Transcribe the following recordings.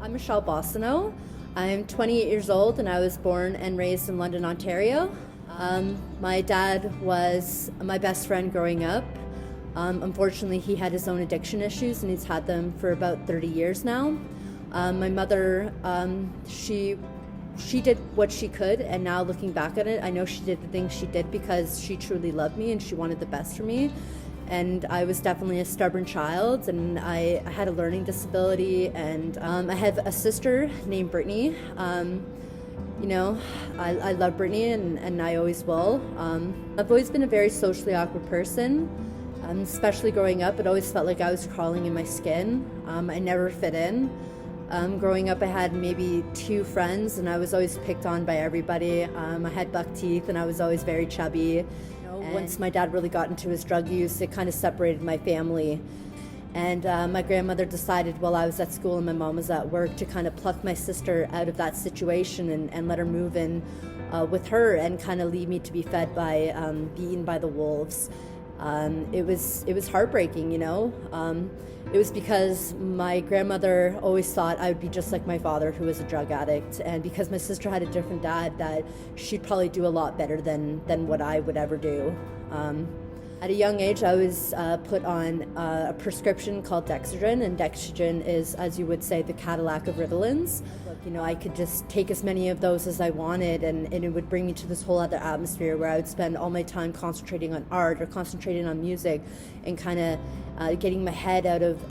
I'm Michelle Bossino. I'm 28 years old and I was born and raised in London, Ontario. My dad was my best friend growing up. Unfortunately, he had his own addiction issues and he's had them for about 30 years now. My mother, she did what she could, and now looking back at it, I know she did the things she did because she truly loved me and she wanted the best for me. And I was definitely a stubborn child, and I had a learning disability, and I have a sister named Brittany. I love Brittany, and I always will. I've always been a very socially awkward person, especially growing up. It always felt like I was crawling in my skin. I never fit in. Growing up, I had maybe 2 friends, and I was always picked on by everybody. I had buck teeth, and I was always very chubby. Once my dad really got into his drug use, it kind of separated my family. And my grandmother decided while I was at school and my mom was at work to kind of pluck my sister out of that situation and let her move in with her and kind of leave me to be fed by, be eaten by the wolves. It was heartbreaking, you know. It was because my grandmother always thought I would be just like my father, who was a drug addict, and because my sister had a different dad, that she'd probably do a lot better than what I would ever do. At a young age, I was put on a prescription called Dexedrine, and Dexedrine is, as you would say, the Cadillac of Ritalins. You know, I could just take as many of those as I wanted, and it would bring me to this whole other atmosphere where I would spend all my time concentrating on art or concentrating on music, and kind of getting my head out of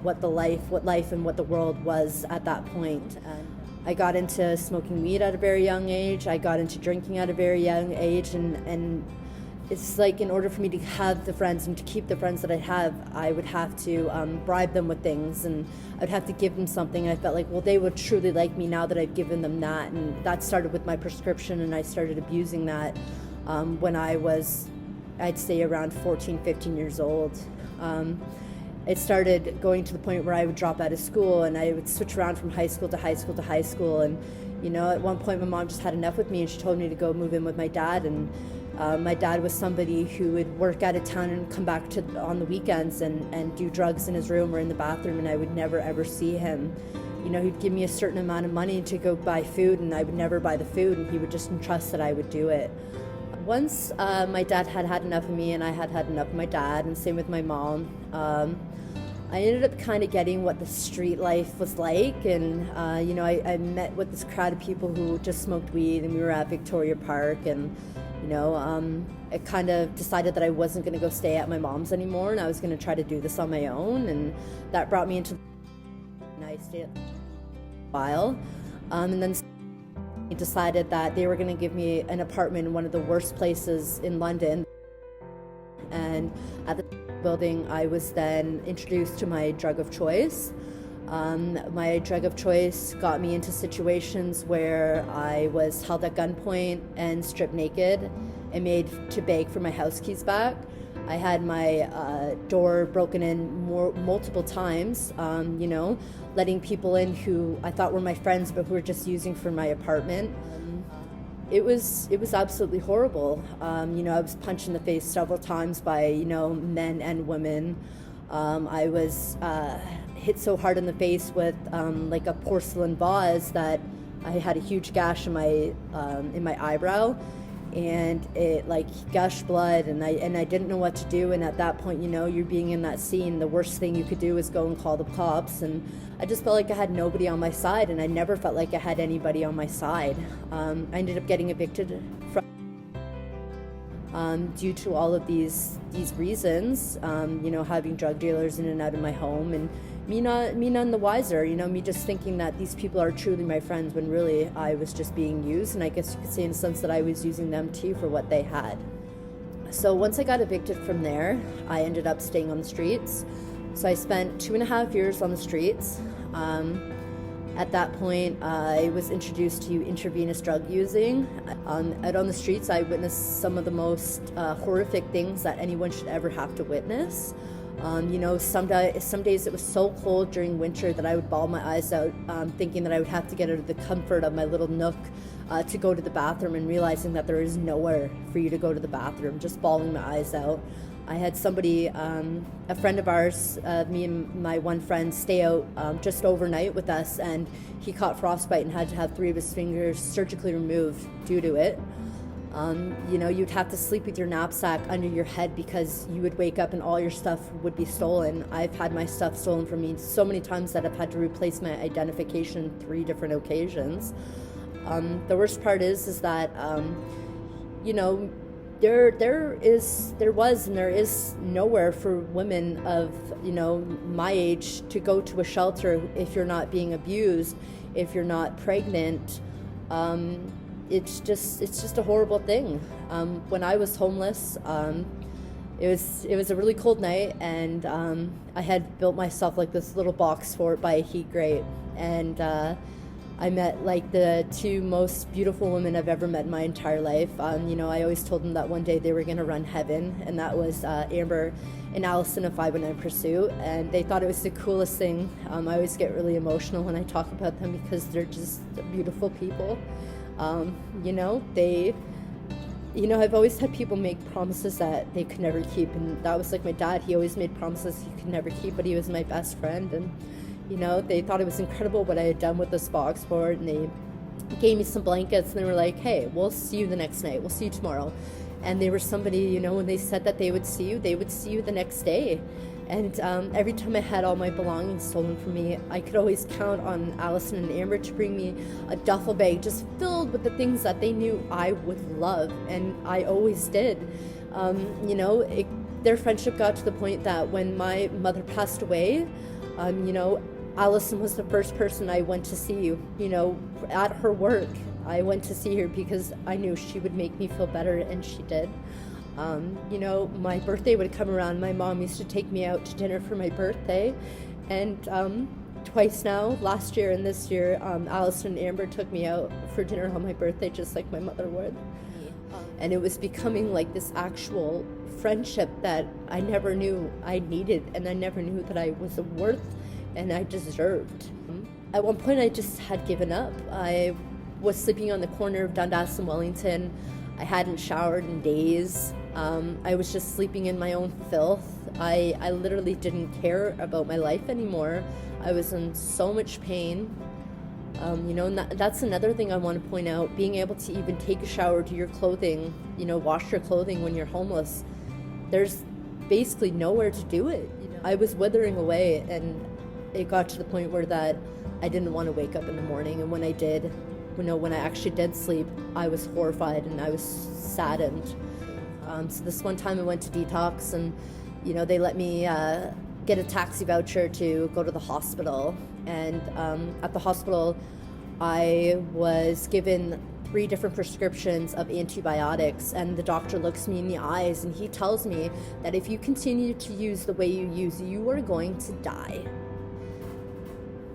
what life and what the world was at that point. I got into smoking weed at a very young age. I got into drinking at a very young age, and it's like in order for me to have the friends and to keep the friends that I have, I would have to bribe them with things, and I'd have to give them something. I felt like, well, they would truly like me now that I've given them that. And that started with my prescription, and I started abusing that when I was, I'd say, around 14, 15 years old. It started going to the point where I would drop out of school, and I would switch around from high school to high school to high school. And, you know, at one point my mom just had enough with me, and she told me to go move in with my dad. And my dad was somebody who would work out of town and come back on the weekends and do drugs in his room or in the bathroom, and I would never ever see him. You know, he'd give me a certain amount of money to go buy food, and I would never buy the food, and he would just entrust that I would do it. Once my dad had had enough of me, and I had had enough of my dad, and same with my mom, I ended up kind of getting what the street life was like, and you know, I met with this crowd of people who just smoked weed, and we were at Victoria Park, and you know, I kind of decided that I wasn't going to go stay at my mom's anymore, and I was going to try to do this on my own, and that brought me into, and I stayed a while, and then decided that they were going to give me an apartment in one of the worst places in London. And at the building, I was then introduced to my drug of choice. My drug of choice got me into situations where I was held at gunpoint and stripped naked and made to beg for my house keys back. I had my door broken in multiple times, you know, letting people in who I thought were my friends but who were just using for my apartment. It was absolutely horrible. You know, I was punched in the face several times by, you know, men and women. I was hit so hard in the face with like a porcelain vase that I had a huge gash in my eyebrow, and it like gushed blood, and I didn't know what to do. And at that point, you know, you're being in that scene, the worst thing you could do is go and call the cops, and I just felt like I had nobody on my side, and I never felt like I had anybody on my side. I ended up getting evicted from due to all of these reasons, you know, having drug dealers in and out of my home, and me none the wiser, you know, me just thinking that these people are truly my friends when really I was just being used, and I guess you could say in a sense that I was using them too for what they had. So once I got evicted from there, I ended up staying on the streets. So I spent 2.5 years on the streets. At that point, I was introduced to intravenous drug using. Out on the streets, I witnessed some of the most horrific things that anyone should ever have to witness. You know, some days it was so cold during winter that I would bawl my eyes out, thinking that I would have to get out of the comfort of my little nook to go to the bathroom, and realizing that there is nowhere for you to go to the bathroom, just bawling my eyes out. I had somebody, a friend of ours, me and my one friend, stay out just overnight with us, and he caught frostbite and had to have 3 of his fingers surgically removed due to it. You'd have to sleep with your knapsack under your head because you would wake up and all your stuff would be stolen. I've had my stuff stolen from me so many times that I've had to replace my identification 3 different occasions. The worst part is that, there was and there is nowhere for women of, my age to go to a shelter if you're not being abused, if you're not pregnant. It's just a horrible thing. When I was homeless, it was a really cold night, and I had built myself like this little box fort by a heat grate, and I met like the 2 most beautiful women I've ever met in my entire life. I always told them that one day they were going to run heaven, and that was Amber and Allison of 519 Pursuit, and they thought it was the coolest thing. I always get really emotional when I talk about them because they're just beautiful people. I've always had people make promises that they could never keep, and that was like my dad. He always made promises he could never keep, but he was my best friend, and they thought it was incredible what I had done with this box fort, and they gave me some blankets, and they were like, hey, we'll see you the next night, we'll see you tomorrow. And they were somebody, when they said that they would see you the next day. And every time I had all my belongings stolen from me, I could always count on Allison and Amber to bring me a duffel bag just filled with the things that they knew I would love, and I always did. Their friendship got to the point that when my mother passed away, Allison was the first person I went to see, at her work. I went to see her because I knew she would make me feel better, and she did. My birthday would come around. My mom used to take me out to dinner for my birthday, and twice now, last year and this year, Allison and Amber took me out for dinner on my birthday, just like my mother would. And it was becoming like this actual friendship that I never knew I needed, and I never knew that I was worth and I deserved. At one point, I just had given up. I was sleeping on the corner of Dundas and Wellington. I hadn't showered in days. I was just sleeping in my own filth. I literally didn't care about my life anymore. I was in so much pain. And that's another thing I want to point out. Being able to even take a shower, do your clothing, wash your clothing when you're homeless. There's basically nowhere to do it. I was withering away, and it got to the point where that I didn't want to wake up in the morning. And when I did, when I actually did sleep, I was horrified and I was saddened. So this one time I went to detox, and they let me get a taxi voucher to go to the hospital. And at the hospital, I was given 3 different prescriptions of antibiotics, and the doctor looks me in the eyes and he tells me that if you continue to use the way you use, you are going to die.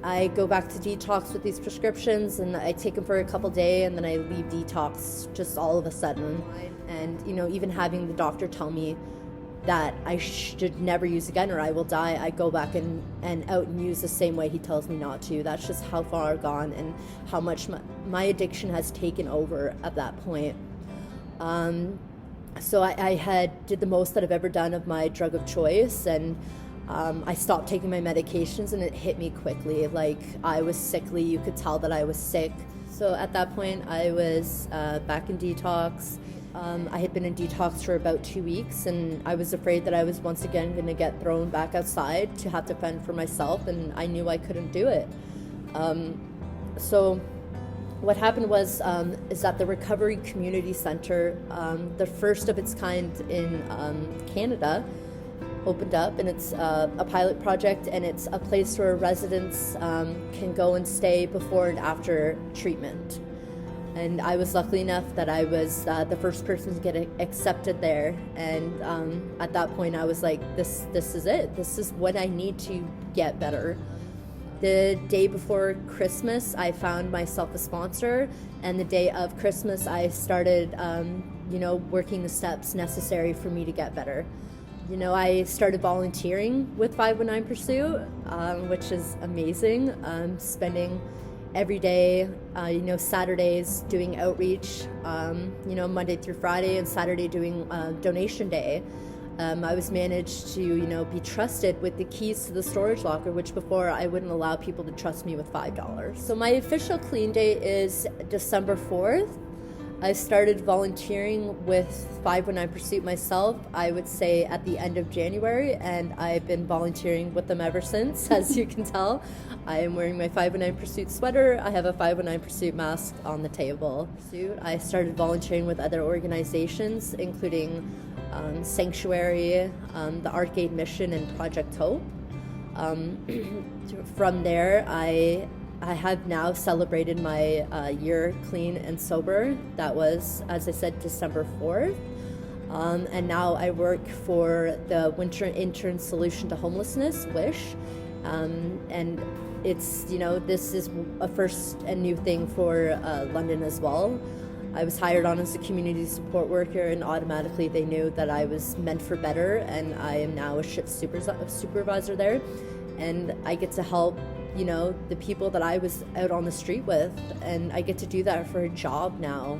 I go back to detox with these prescriptions, and I take them for a couple days, and then I leave detox just all of a sudden. And even having the doctor tell me that I should never use again or I will die, I go back and out and use the same way he tells me not to. That's just how far I've gone and how much my addiction has taken over at that point. So I did the most that I've ever done of my drug of choice, and I stopped taking my medications, and it hit me quickly. Like, I was sickly. You could tell that I was sick. So at that point, I was back in detox. I had been in detox for about 2 weeks, and I was afraid that I was once again going to get thrown back outside to have to fend for myself, and I knew I couldn't do it. So what happened was is that the Recovery Community Center, the first of its kind in Canada, opened up, and it's a pilot project, and it's a place where residents can go and stay before and after treatment. And I was lucky enough that I was the first person to get accepted there, and at that point I was like, this is it. This is what I need to get better. The day before Christmas, I found myself a sponsor, and the day of Christmas, I started working the steps necessary for me to get better. I started volunteering with 519 Pursuit, which is amazing. Spending every day, Saturdays doing outreach, Monday through Friday, and Saturday doing donation day. I was managed to, be trusted with the keys to the storage locker, which before I wouldn't allow people to trust me with $5. So my official clean day is December 4th. I started volunteering with 519 Pursuit myself, I would say at the end of January, and I've been volunteering with them ever since, as you can tell. I am wearing my 519 Pursuit sweater. I have a 519 Pursuit mask on the table. I started volunteering with other organizations, including Sanctuary, the Arcade Mission, and Project Hope. From there, I have now celebrated my year clean and sober. That was, as I said, December 4th. And now I work for the Winter Intern Solution to Homelessness, WISH. And it's, this is a first and new thing for London as well. I was hired on as a community support worker, and automatically they knew that I was meant for better, and I am now a shift supervisor there. And I get to help the people that I was out on the street with, and I get to do that for a job now,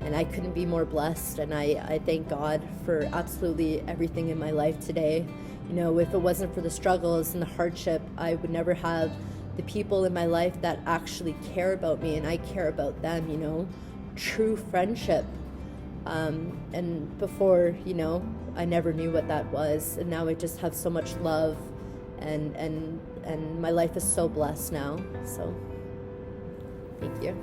and I couldn't be more blessed. And I thank God for absolutely everything in my life today. If it wasn't for the struggles and the hardship, I would never have the people in my life that actually care about me, and I care about them, true friendship. And before, I never knew what that was, and now I just have so much love, and my life is so blessed now. So thank you.